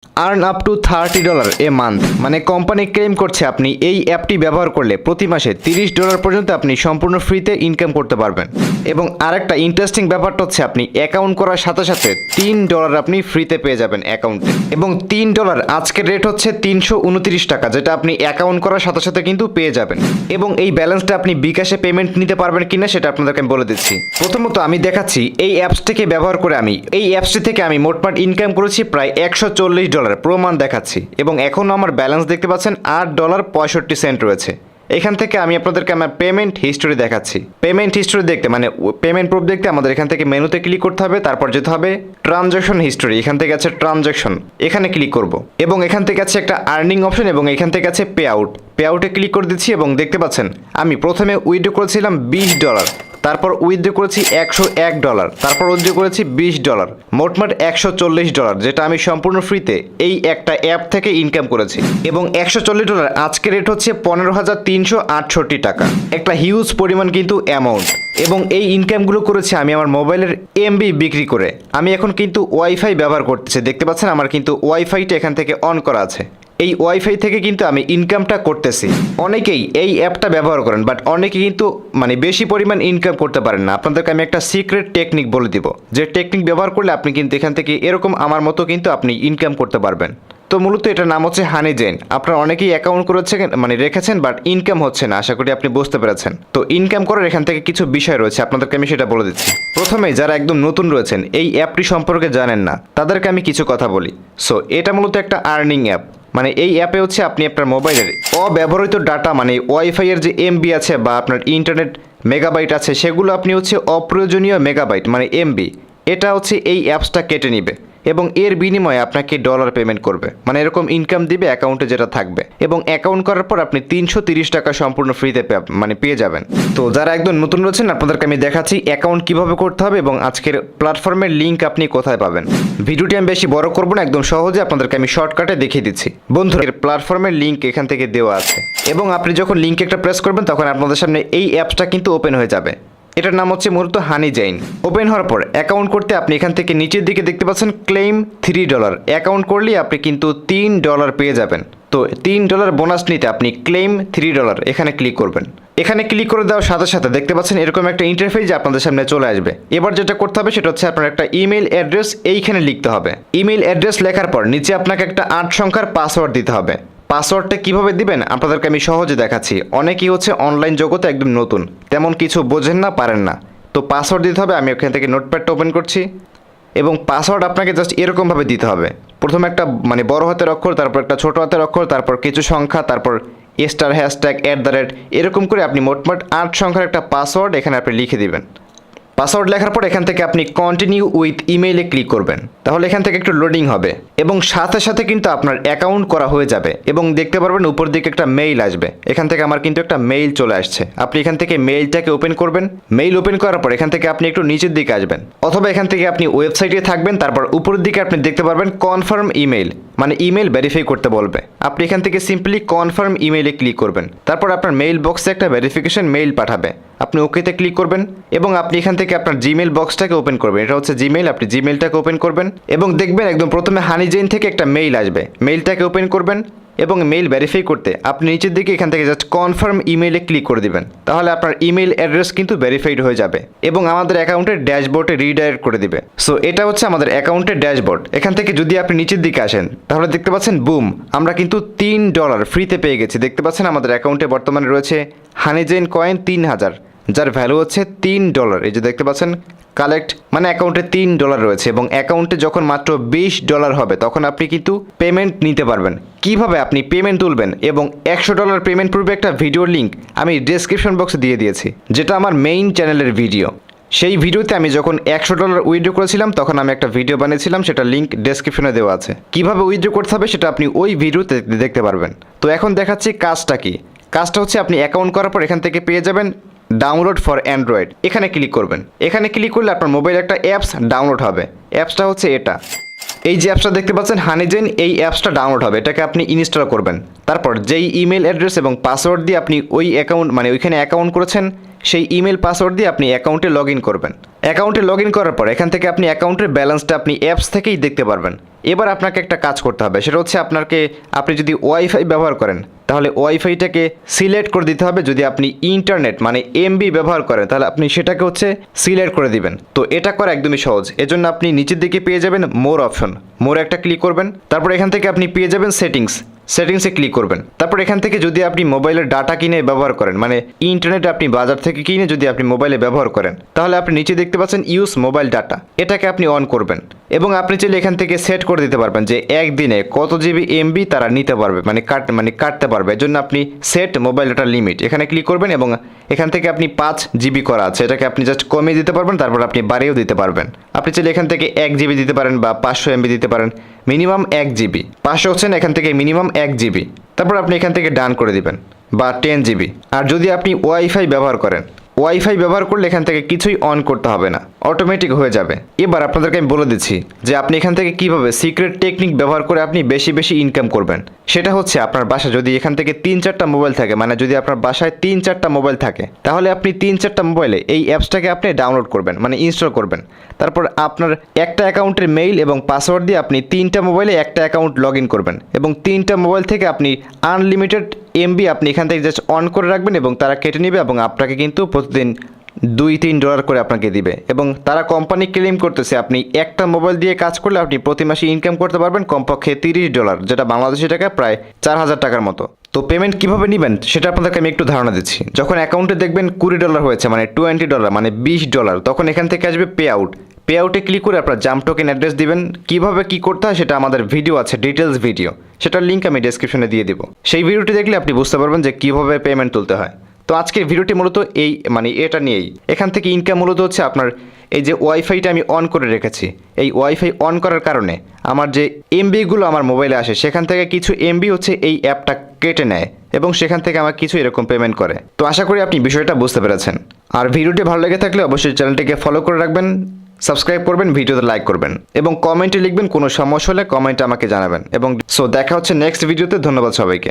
Earn up to $30 a month, মানে company claim করছে আপনি এই অ্যাপটি ব্যবহার করলে প্রতি মাসে $30 পর্যন্ত আপনি সম্পূর্ণ ফ্রিতে ইনকাম করতে পারবেন। এবং আরেকটা ইন্টারেস্টিং ব্যাপারটা হচ্ছে আপনি অ্যাকাউন্ট করার সাথে সাথে $3 আপনি ফ্রিতে পেয়ে যাবেন অ্যাকাউন্টে। এবং $3 আজকের রেট হচ্ছে 329 টাকা, যেটা আপনি অ্যাকাউন্ট করার সাথে সাথে কিন্তু পেয়ে যাবেন। এবং এই ব্যালেন্সটা আপনি বিকাশে পেমেন্ট নিতে পারবেন কিনা সেটা আপনাদেরকে আমি বলে দিচ্ছি। প্রথমত আমি দেখাচ্ছি এই অ্যাপসটিকে ব্যবহার করে এই অ্যাপসটি থেকে আমি মোটমাট ইনকাম করেছি প্রায় $140 প্রো মান্থ দেখাচ্ছি। এবং এখনও আমার ব্যালেন্স দেখতে পাচ্ছেন $8.65 রয়েছে। এখান থেকে আমি আপনাদেরকে আমার পেমেন্ট হিস্টোরি দেখাচ্ছি। পেমেন্ট হিস্টোরি দেখতে মানে পেমেন্ট প্রুফ দেখতে আমাদের এখান থেকে মেনুতে ক্লিক করতে হবে, তারপর যেতে হবে ট্রানজাকশন হিস্টোরি, এখান থেকে আছে ট্রানজাকশন, এখানে ক্লিক করব। এবং এখান থেকে আছে একটা আর্নিং অপশন এবং এখান থেকে আছে পে আউট। পে আউটে ক্লিক করে দিচ্ছি এবং দেখতে পাচ্ছেন আমি প্রথমে উইথড্র করেছিলাম $20, তারপর উইথড্র করেছি $101, তারপর উইথড্র করেছি $20, মোটমাট $140, যেটা আমি সম্পূর্ণ ফ্রিতে এই একটা অ্যাপ থেকে ইনকাম করেছি। এবং $140 আজকের রেট হচ্ছে 15,368 টাকা, একটা হিউজ পরিমাণ কিন্তু অ্যামাউন্ট। এবং এই ইনকামগুলো করেছি আমি আমার মোবাইলের এমবি বিক্রি করে। আমি এখন কিন্তু ওয়াইফাই ব্যবহার করতেছি, দেখতে পাচ্ছেন আমার কিন্তু ওয়াইফাইটা এখান থেকে অন করা আছে। এই ওয়াইফাই থেকে কিন্তু আমি ইনকামটা করতেছি। অনেকেই এই অ্যাপটা ব্যবহার করেন, বাট অনেকে কিন্তু মানে বেশি পরিমাণ ইনকাম করতে পারেন না। আপনাদেরকে আমি একটা সিক্রেট টেকনিক বলে দিব, যে টেকনিক ব্যবহার করলে আপনি কিন্তু এখান থেকে এরকম আমার মতো কিন্তু আপনি ইনকাম করতে পারবেন। তো মূলত এটার নাম হচ্ছে হানি জেন। আপনারা অনেকেই অ্যাকাউন্ট করেছেন মানে রেখেছেন, বাট ইনকাম হচ্ছে না। আশা করি আপনি বুঝতে পেরেছেন। তো ইনকাম করার এখান থেকে কিছু বিষয় রয়েছে, আপনাদেরকে আমি সেটা বলে দিচ্ছি। প্রথমে যারা একদম নতুন রয়েছেন, এই অ্যাপটি সম্পর্কে জানেন না, তাদেরকে আমি কিছু কথা বলি। সো এটা মূলত একটা আর্নিং অ্যাপ। মানে এই অ্যাপে হচ্ছে আপনি আপনার মোবাইলের অব্যবহৃত ডাটা মানে ওয়াইফাইয়ের যে এমবি আছে বা আপনার ইন্টারনেট মেগাবাইট আছে, সেগুলো আপনি হচ্ছে অপ্রয়োজনীয় মেগাবাইট মানে এমবি, এটা হচ্ছে এই অ্যাপসটা কেটে নিবে এবং এর বিনিময়ে আপনাকে ডলার পেমেন্ট করবে। মানে এরকম ইনকাম দিবে অ্যাকাউন্টে যেটা থাকবে। এবং অ্যাকাউন্ট করার পর আপনি 330 টাকা সম্পূর্ণ ফ্রিতে মানে পেয়ে যাবেন। তো যারা একদম নতুন রয়েছেন আপনাদেরকে আমি দেখাচ্ছি অ্যাকাউন্ট কিভাবে করতে হবে এবং আজকের প্ল্যাটফর্মের লিঙ্ক আপনি কোথায় পাবেন। ভিডিওটি আমি বেশি বড় করব না, একদম সহজে আপনাদেরকে আমি শর্টকাটে দেখিয়ে দিচ্ছি। বন্ধুরা, এর প্ল্যাটফর্মের লিঙ্ক এখান থেকে দেওয়া আছে এবং আপনি যখন লিঙ্কে একটা প্রেস করবেন তখন আপনাদের সামনে এই অ্যাপসটা কিন্তু ওপেন হয়ে যাবে। এটার নাম হচ্ছে মূলত হানি জেন। ওপেন হওয়ার পর অ্যাকাউন্ট করতে আপনি এখান থেকে নিচের দিকে দেখতে পাচ্ছেন ক্লেম $3। অ্যাকাউন্ট করলে আপনি কিন্তু $3 পেয়ে যাবেন। তো $3 বোনাস নিতে আপনি ক্লেম $3 এখানে ক্লিক করবেন। এখানে ক্লিক করে দেওয়ার সাথে সাথে দেখতে পাচ্ছেন এরকম একটা ইন্টারফেস আপনাদের সামনে চলে আসবে। এবার যেটা করতে হবে সেটা হচ্ছে আপনার একটা ইমেল অ্যাড্রেস এইখানে লিখতে হবে। ইমেল অ্যাড্রেস লেখার পর নিচে আপনাকে একটা 8 সংখ্যার পাসওয়ার্ড দিতে হবে। পাসওয়ার্ডটা কিভাবে দিবেন আপনাদেরকে আমি সহজে দেখাচ্ছি। অনেকেই হচ্ছে অনলাইন জগতে একদম নতুন, তেমন কিছু বোঝেন না, পারেন না। তো পাসওয়ার্ড দিতে হবে। আমি ওখান থেকে নোটপ্যাডটা ওপেন করছি এবং পাসওয়ার্ড আপনাকে জাস্ট এরকমভাবে দিতে হবে। প্রথমে একটা মানে বড় হাতের অক্ষর, তারপর একটা ছোট হাতের অক্ষর, তারপর কিছু সংখ্যা, তারপর স্টার হ্যাশট্যাগ @ এরকম করে আপনি মোটমাট 8 সংখ্যার একটা পাসওয়ার্ড এখানে আপনি লিখে দিবেন। পাসওয়ার্ড লেখার পর এখান থেকে আপনি কন্টিনিউ উইথ ইমেইলে ক্লিক করবেন। তাহলে এখান থেকে একটু লোডিং হবে এবং সাথে সাথে কিন্তু আপনার অ্যাকাউন্ট করা হয়ে যাবে এবং দেখতে পারবেন উপর দিকে একটা মেইল আসবে। এখান থেকে আমার কিন্তু একটা মেইল চলে আসছে। আপনি এখান থেকে মেইলটাকে ওপেন করবেন। মেইল ওপেন করার পর এখান থেকে আপনি একটু নিচের দিকে আসবেন, অথবা এখান থেকে আপনি ওয়েবসাইটে থাকবেন, তারপর উপরের দিকে আপনি দেখতে পারবেন কনফার্ম ইমেইল, মানে ইমেইল ভেরিফাই করতে বলবে। আপনি এখান থেকে সিম্পলি কনফার্ম ইমেইলে ক্লিক করবেন। তারপর আপনার মেইল বক্সে একটা ভেরিফিকেশন মেইল পাঠাবে, আপনি ওকেতে ক্লিক করবেন এবং আপনি এখান থেকে আপনার জিমেইল বক্সটাকে ওপেন করবেন। এটা হচ্ছে জিমেইল, আপনি জিমেইলটাকে ওপেন করবেন এবং দেখবেন একদম প্রথমে হানি জেন থেকে একটা মেইল আসবে। মেইলটাকে ওপেন করবেন এবং মেইল ভেরিফাই করতে আপনি নিচের দিকে এখান থেকে জাস্ট কনফার্ম ইমেইলে ক্লিক করে দিবেন। তাহলে আপনার ইমেইল অ্যাড্রেস কিন্তু ভেরিফাইড হয়ে যাবে এবং আমাদের অ্যাকাউন্টের ড্যাশবোর্ডে রিডাইরেক্ট করে দিবে। সো এটা হচ্ছে আমাদের অ্যাকাউন্টের ড্যাশবোর্ড। এখান থেকে যদি আপনি নিচের দিকে আসেন তাহলে দেখতে পাচ্ছেন বুম, আমরা কিন্তু $3 ফ্রিতে পেয়ে গেছি। দেখতে পাচ্ছেন আমাদের অ্যাকাউন্টে বর্তমানে রয়েছে হানি জেন কয়েন 3000, যার ভ্যালু হচ্ছে $3। এই যে দেখতে পাচ্ছেন কালেক্ট মানে অ্যাকাউন্টে $3 রয়েছে এবং অ্যাকাউন্টে যখন মাত্র $20 হবে তখন আপনি কিন্তু পেমেন্ট নিতে পারবেন। কিভাবে আপনি পেমেন্ট তুলবেন এবং $100 পেমেন্ট পূর্বে একটা ভিডিওর লিঙ্ক আমি ডেসক্রিপশন বক্সে দিয়ে দিয়েছি, যেটা আমার মেইন চ্যানেলের ভিডিও। সেই ভিডিওতে আমি যখন $100 উইথড্র করেছিলাম তখন আমি একটা ভিডিও বানিয়েছিলাম, সেটা লিঙ্ক ডেসক্রিপশনে দেওয়া আছে। কিভাবে উইথড্র করতে হবে সেটা আপনি ওই ভিডিওতে দেখতে পারবেন। তো এখন দেখাচ্ছি কাজটা কি। কাজটা হচ্ছে আপনি অ্যাকাউন্ট করার পর এখান থেকে পেয়ে যাবেন ডাউনলোড ফর অ্যান্ড্রয়েড, এখানে ক্লিক করবেন। এখানে ক্লিক করলে আপনার মোবাইলে একটা অ্যাপস ডাউনলোড হবে। অ্যাপসটা হচ্ছে এটা, এই যে অ্যাপসটা দেখতে পাচ্ছেন হানিজেন, এই অ্যাপসটা ডাউনলোড হবে, এটাকে আপনি ইনস্টল করবেন। তারপর যেই ইমেল অ্যাড্রেস এবং পাসওয়ার্ড দিয়ে আপনি ওই অ্যাকাউন্ট মানে ওইখানে অ্যাকাউন্ট করেছেন, সেই ইমেল পাসওয়ার্ড দিয়ে আপনি অ্যাকাউন্টে লগ ইন করবেন। অ্যাকাউন্টে লগ ইন করার পর এখান থেকে আপনি অ্যাকাউন্টের ব্যালেন্সটা আপনি অ্যাপস থেকেই দেখতে পারবেন। এবার আপনাকে একটা কাজ করতে হবে, সেটা হচ্ছে আপনি যদি ওয়াইফাই ব্যবহার করেন তাহলে ওয়াইফাইটাকে সিলেক্ট করে দিতে হবে। যদি আপনি ইন্টারনেট মানে এমবি ব্যবহার করেন তাহলে আপনি সেটাকে হচ্ছে সিলেক্ট করে দিবেন। তো এটা করা একদমই সহজ। এজন্য আপনি নিচের দিকে পেয়ে যাবেন মোর অপশন, মোর একটা ক্লিক করবেন। তারপর এখান থেকে আপনি পেয়ে যাবেন সেটিংসে ক্লিক করবেন। তারপর এখান থেকে যদি আপনি মোবাইলের ডাটা কিনে ব্যবহার করেন, মানে ইন্টারনেট আপনি বাজার থেকে কিনে যদি আপনি মোবাইলে ব্যবহার করেন, তাহলে আপনি নিচে দেখতে পাচ্ছেন ইউজ মোবাইল ডাটা, এটাকে আপনি অন করবেন। এবং আপনি চাইলে এখান থেকে সেট করে দিতে পারবেন যে একদিনে কত জিবি এমবি তারা নিতে পারবে, মানে কাটতে পারবে। এর জন্য আপনি সেট মোবাইল ডাটা লিমিট এখানে ক্লিক করবেন এবং এখান থেকে আপনি 5 জিবি করা আছে, এটাকে আপনি জাস্ট কমিয়ে দিতে পারবেন, তারপর আপনি বাড়িয়েও দিতে পারবেন। আপনি চাইলে এখান থেকে 1 জিবি দিতে পারেন বা 500 এমবি দিতে পারেন, মিনিমাম 1 জিবি। 500 হচ্ছেন, এখান থেকে মিনিমাম 1 জিবি। তারপর আপনি এখান থেকে ডান করে দিবেন, বা 10 জিবি। আর যদি আপনি ওয়াইফাই ব্যবহার করেন, ওয়াইফাই ব্যবহার করলে এখান থেকে কিছুই অন করতে হবে না, অটোমেটিক হয়ে যাবে। এবার আপনাদেরকে আমি বলে দিচ্ছি যে আপনি এখান থেকে কিভাবে সিক্রেট টেকনিক ব্যবহার করে আপনি বেশি বেশি ইনকাম করবেন। সেটা হচ্ছে আপনার বাসায় যদি এখান থেকে 3-4টা মোবাইল থাকে, মানে যদি আপনার বাসায় 3-4টা মোবাইল থাকে, তাহলে আপনি 3-4টা মোবাইলে এই অ্যাপসটাকে আপনি ডাউনলোড করবেন, মানে ইনস্টল করবেন। তারপর আপনার একটা অ্যাকাউন্টের মেইল এবং পাসওয়ার্ড দিয়ে আপনি 3টা মোবাইলে একটা অ্যাকাউন্ট লগ ইন করবেন এবং 3টা মোবাইল থেকে আপনি আনলিমিটেড এমবি আপনি এখান থেকে জাস্ট অন করে রাখবেন এবং তারা কেটে নেবে এবং আপনাকে কিন্তু প্রতিদিন $2-3 করে আপনাকে দিবে। এবং তারা কোম্পানি ক্লেম করতেছে আপনি একটা মোবাইল দিয়ে কাজ করলে আপনি প্রতি মাসে ইনকাম করতে পারবেন কমপক্ষে $30, যেটা বাংলাদেশি টাকা প্রায় 4000 টাকার মতো। তো পেমেন্ট কিভাবে নেবেন সেটা আপনাদেরকে আমি একটু ধারণা দিচ্ছি। যখন অ্যাকাউন্টে দেখবেন $20 হয়েছে, মানে $20 মানে $20, তখন এখান থেকে আসবে পে আউটে ক্লিক করে আপনার জাম্প টোকেন অ্যাড্রেস দিবেন। কিভাবে কি করতে হয় সেটা আমাদের ভিডিও আছে, ডিটেলস ভিডিও, সেটার লিঙ্ক আমি ডেসক্রিপশনে দিয়ে দিব। সেই ভিডিওটি দেখলে আপনি বুঝতে পারবেন যে কিভাবে পেমেন্ট তুলতে হয়। তো আজকের ভিডিওটি মূলত এটা নিয়েই। এখান থেকে ইনকাম মূলত হচ্ছে আপনার এই যে ওয়াইফাইটা আমি অন করে রেখেছি, এই ওয়াইফাই অন করার কারণে আমার যে এমবিগুলো আমার মোবাইলে আসে সেখান থেকে কিছু এমবি হচ্ছে এই অ্যাপটা কেটে নেয় এবং সেখান থেকে আমার কিছু এরকম পেমেন্ট করে। তো আশা করি আপনি বিষয়টা বুঝতে পেরেছেন। আর ভিডিওটি ভালো লেগে থাকলে অবশ্যই চ্যানেলটিকে ফলো করে রাখবেন, সাবস্ক্রাইব করবেন, ভিডিওতে লাইক করবেন এবং কমেন্টে লিখবেন কোনো সমস্যা হলে কমেন্টে আমাকে জানাবেন। এবং দেখা হচ্ছে নেক্সট ভিডিওতে। ধন্যবাদ সবাইকে।